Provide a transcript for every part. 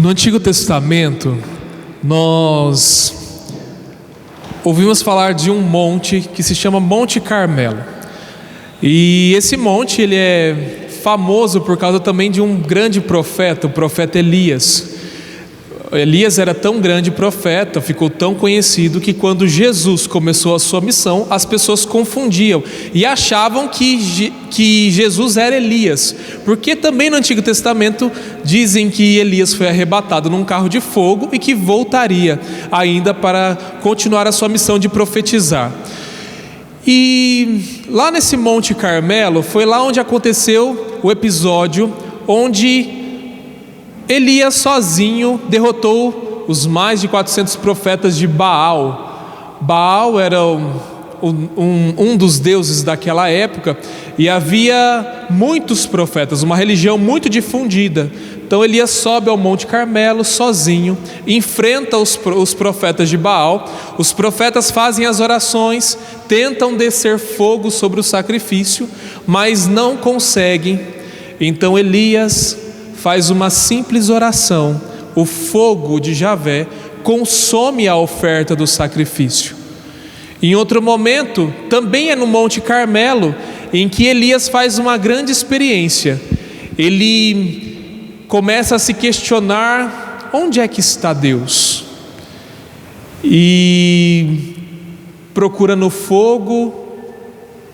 No Antigo Testamento, nós ouvimos falar de um monte que se chama Monte Carmelo. E esse monte, ele é famoso por causa também de um grande profeta, o profeta Elias. Elias era tão grande profeta, ficou tão conhecido que quando Jesus começou a sua missão, as pessoas confundiam e achavam que Jesus era Elias, porque também no Antigo Testamento dizem que Elias foi arrebatado num carro de fogo e que voltaria ainda para continuar a sua missão de profetizar. E lá nesse Monte Carmelo, foi lá onde aconteceu o episódio onde Elias sozinho derrotou os mais de 400 profetas de Baal. Baal era um dos deuses daquela época e havia muitos profetas, uma religião muito difundida. Então Elias sobe ao Monte Carmelo sozinho, enfrenta os profetas de Baal. Os profetas fazem as orações, tentam descer fogo sobre o sacrifício, mas não conseguem. Então Elias faz uma simples oração, o fogo de Javé consome a oferta do sacrifício. Em outro momento, também é no Monte Carmelo, em que Elias faz uma grande experiência. Ele começa a se questionar: onde é que está Deus? E procura no fogo,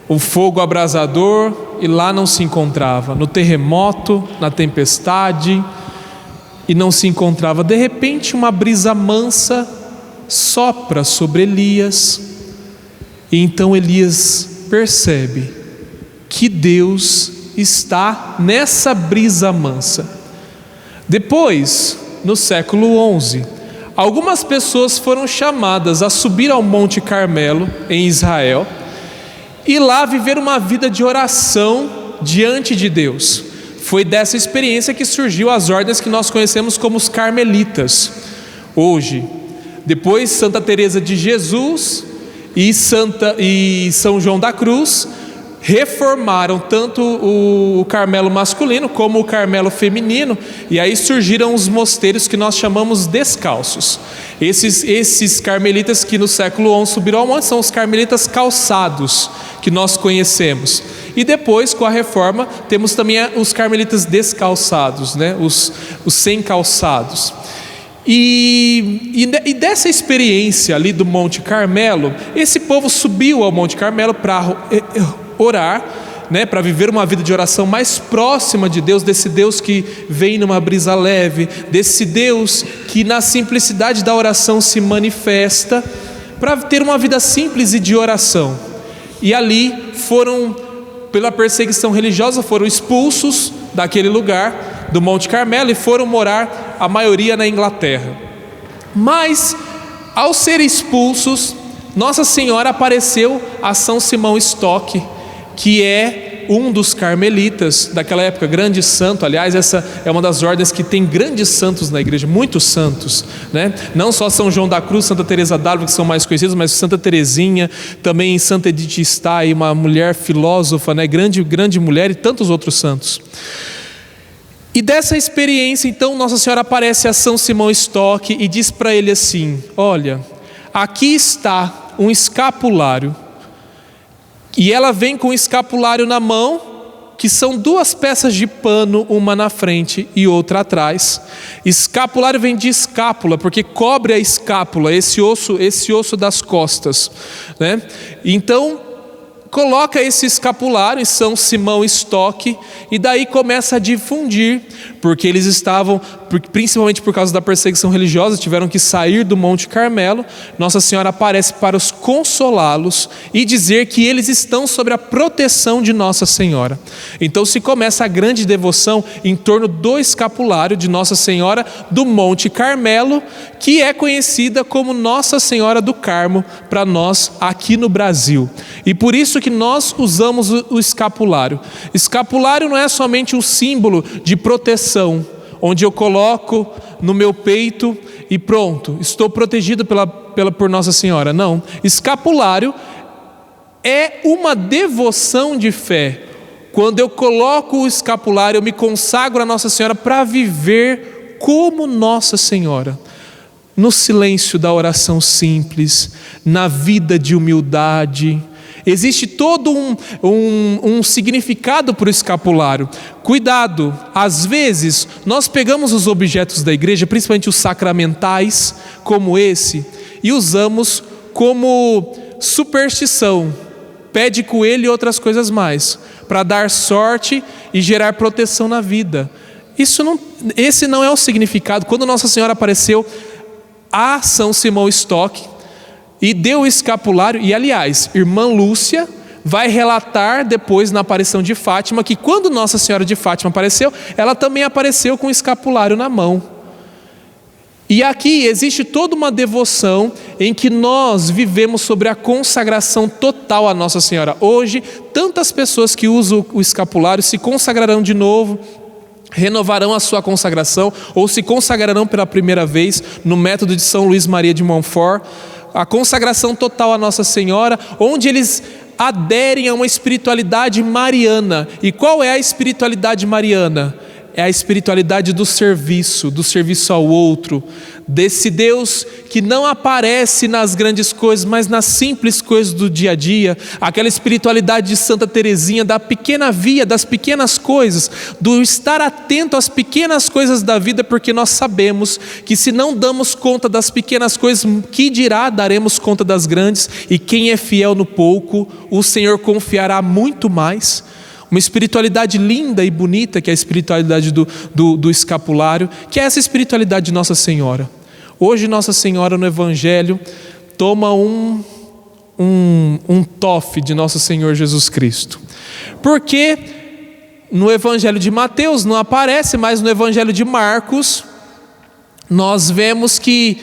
o fogo abrasador, e lá não se encontrava. No terremoto, na tempestade, e não se encontrava. De repente, uma brisa mansa sopra sobre Elias, e então Elias percebe que Deus está nessa brisa mansa. Depois, no século XI, algumas pessoas foram chamadas a subir ao Monte Carmelo, em Israel, e lá viver uma vida de oração diante de Deus. Foi dessa experiência que surgiu as ordens que nós conhecemos como os carmelitas hoje. Depois Santa Teresa de Jesus e São João da Cruz reformaram tanto o Carmelo masculino como o Carmelo feminino, e aí surgiram os mosteiros que nós chamamos descalços. Esses carmelitas que no século XI subiram ao monte são os carmelitas calçados, que nós conhecemos. E depois, com a reforma, temos também os carmelitas descalçados, né? os sem calçados. E dessa experiência ali do Monte Carmelo, esse povo subiu ao Monte Carmelo para orar, né, para viver uma vida de oração mais próxima de Deus, desse Deus que vem numa brisa leve, desse Deus que na simplicidade da oração se manifesta, para ter uma vida simples e de oração. E ali foram, pela perseguição religiosa, foram expulsos daquele lugar, do Monte Carmelo, e foram morar, a maioria, na Inglaterra. Mas, ao serem expulsos, Nossa Senhora apareceu a São Simão Stock, que é um dos carmelitas daquela época, grande santo. Aliás, essa é uma das ordens que tem grandes santos na igreja, muitos santos, né? Não só São João da Cruz, Santa Teresa d'Ávila, que são mais conhecidos, mas Santa Teresinha, também Santa Edith Stein, uma mulher filósofa, né? grande mulher, e tantos outros santos. E dessa experiência, então, Nossa Senhora aparece a São Simão Stock e diz para ele assim: olha, aqui está um escapulário. E ela vem com o escapulário na mão, que são duas peças de pano, uma na frente e outra atrás. Escapulário vem de escápula, porque cobre a escápula, esse osso das costas, né? Então, coloca esse escapulário em São Simão Stock, e daí começa a difundir, porque eles estavam, principalmente por causa da perseguição religiosa, tiveram que sair do Monte Carmelo. Nossa Senhora aparece para os consolá-los e dizer que eles estão sob a proteção de Nossa Senhora. Então se começa a grande devoção em torno do escapulário de Nossa Senhora do Monte Carmelo, que é conhecida como Nossa Senhora do Carmo para nós aqui no Brasil. E por isso que nós usamos o escapulário. Escapulário não é somente um símbolo de proteção, onde eu coloco no meu peito e pronto, estou protegido por Nossa Senhora. Não, escapulário é uma devoção de fé. Quando eu coloco o escapulário, eu me consagro a Nossa Senhora para viver como Nossa Senhora, no silêncio da oração simples, na vida de humildade. Existe todo um significado para o escapulário. Cuidado, às vezes nós pegamos os objetos da igreja, principalmente os sacramentais, como esse, e usamos como superstição, pé de coelho e outras coisas mais, para dar sorte e gerar proteção na vida. Esse não é o significado. Quando Nossa Senhora apareceu a São Simão Stock e deu o escapulário, e aliás, irmã Lúcia vai relatar depois na aparição de Fátima, que quando Nossa Senhora de Fátima apareceu, ela também apareceu com o escapulário na mão. E aqui existe toda uma devoção em que nós vivemos sobre a consagração total a Nossa Senhora. Hoje, tantas pessoas que usam o escapulário se consagrarão de novo, renovarão a sua consagração, ou se consagrarão pela primeira vez no método de São Luís Maria de Montfort, a consagração total a Nossa Senhora, onde eles aderem a uma espiritualidade mariana. E qual é a espiritualidade mariana? É a espiritualidade do serviço ao outro, desse Deus que não aparece nas grandes coisas, mas nas simples coisas do dia a dia, aquela espiritualidade de Santa Teresinha, da pequena via, das pequenas coisas, do estar atento às pequenas coisas da vida, porque nós sabemos que se não damos conta das pequenas coisas, que dirá daremos conta das grandes, e quem é fiel no pouco, o Senhor confiará muito mais. Uma espiritualidade linda e bonita, que é a espiritualidade do escapulário, que é essa espiritualidade de Nossa Senhora. Hoje Nossa Senhora no Evangelho toma um tofe de Nosso Senhor Jesus Cristo. Porque no Evangelho de Mateus não aparece, mas no Evangelho de Marcos nós vemos que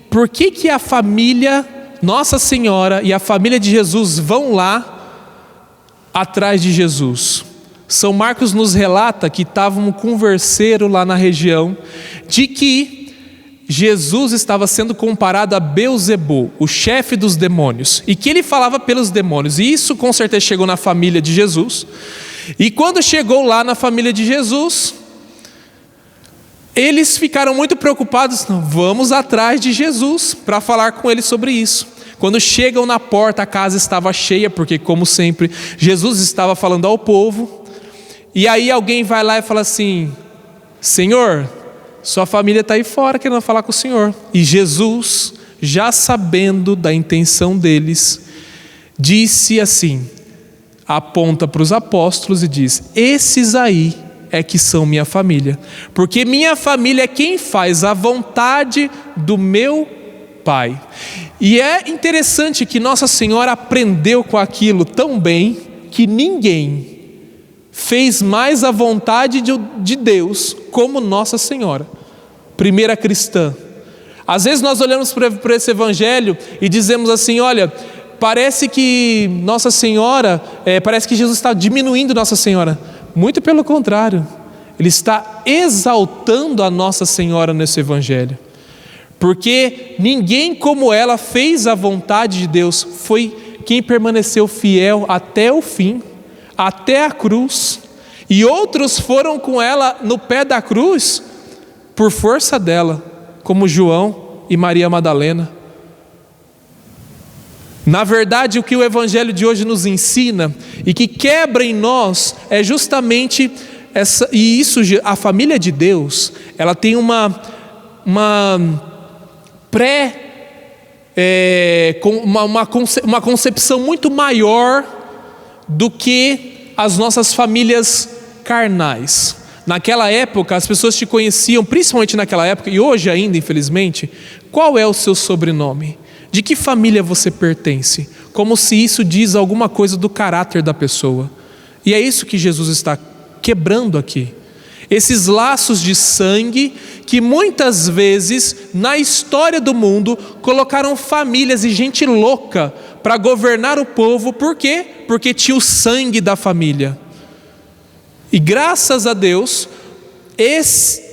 por que a família Nossa Senhora e a família de Jesus vão lá atrás de Jesus. São Marcos nos relata que estava um converseiro lá na região, de que Jesus estava sendo comparado a Beelzebul, o chefe dos demônios, e que ele falava pelos demônios, e isso com certeza chegou na família de Jesus. E quando chegou lá na família de Jesus, eles ficaram muito preocupados. Não, vamos atrás de Jesus para falar com ele sobre isso. Quando chegam na porta, a casa estava cheia, porque como sempre, Jesus estava falando ao povo. E aí alguém vai lá e fala assim: Senhor, sua família está aí fora querendo falar com o Senhor. E Jesus, já sabendo da intenção deles, disse assim, aponta para os apóstolos e diz: esses aí é que são minha família, porque minha família é quem faz a vontade do meu Pai. E é interessante que Nossa Senhora aprendeu com aquilo tão bem que ninguém fez mais a vontade de Deus como Nossa Senhora, primeira cristã. Às vezes nós olhamos para esse evangelho e dizemos assim: olha, parece que Nossa Senhora, parece que Jesus está diminuindo Nossa Senhora. Muito pelo contrário, Ele está exaltando a Nossa Senhora nesse evangelho. Porque ninguém como ela fez a vontade de Deus, foi quem permaneceu fiel até o fim, até a cruz. E outros foram com ela no pé da cruz por força dela, como João e Maria Madalena. Na verdade, o que o Evangelho de hoje nos ensina e que quebra em nós é justamente essa, e isso, a família de Deus, ela tem uma concepção muito maior do que as nossas famílias carnais. Naquela época, as pessoas te conheciam, principalmente naquela época, e hoje ainda, infelizmente, qual é o seu sobrenome? De que família você pertence? Como se isso diz alguma coisa do caráter da pessoa. E é isso que Jesus está quebrando aqui. Esses laços de sangue que muitas vezes na história do mundo colocaram famílias e gente louca para governar o povo. Por quê? Porque tinha o sangue da família. E graças a Deus,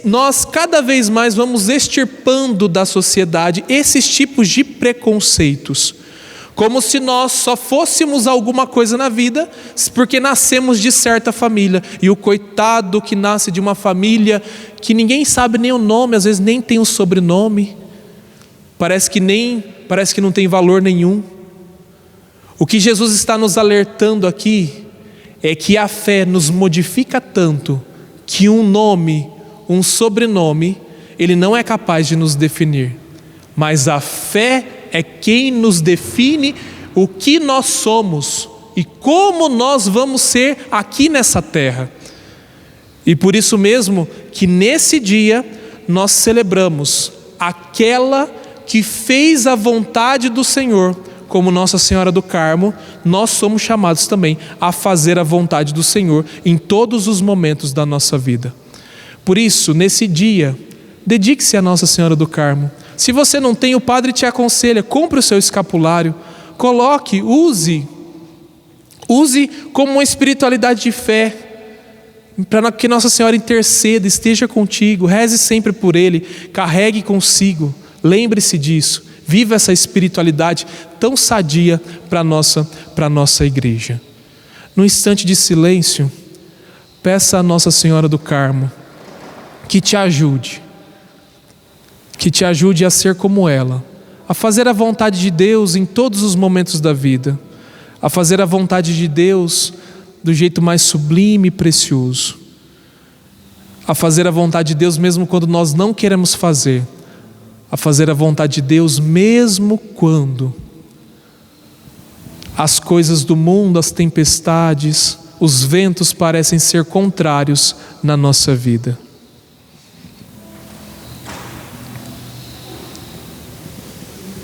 nós cada vez mais vamos extirpando da sociedade esses tipos de preconceitos. Como se nós só fôssemos alguma coisa na vida porque nascemos de certa família. E o coitado que nasce de uma família que ninguém sabe nem o nome, às vezes nem tem o sobrenome, parece que não tem valor nenhum. O que Jesus está nos alertando aqui é que a fé nos modifica tanto que um nome, um sobrenome, ele não é capaz de nos definir. Mas a fé é quem nos define o que nós somos e como nós vamos ser aqui nessa terra. E por isso mesmo que nesse dia nós celebramos aquela que fez a vontade do Senhor. Como Nossa Senhora do Carmo, nós somos chamados também a fazer a vontade do Senhor em todos os momentos da nossa vida. Por isso, nesse dia, dedique-se a Nossa Senhora do Carmo. Se você não tem, o padre te aconselha, compre o seu escapulário, coloque, use como uma espiritualidade de fé, para que Nossa Senhora interceda, esteja contigo, reze sempre por Ele, carregue consigo, lembre-se disso, viva essa espiritualidade tão sadia para a nossa igreja. No instante de silêncio, peça a Nossa Senhora do Carmo que te ajude a ser como ela, a fazer a vontade de Deus em todos os momentos da vida, a fazer a vontade de Deus do jeito mais sublime e precioso, a fazer a vontade de Deus mesmo quando nós não queremos fazer, a fazer a vontade de Deus mesmo quando as coisas do mundo, as tempestades, os ventos parecem ser contrários na nossa vida.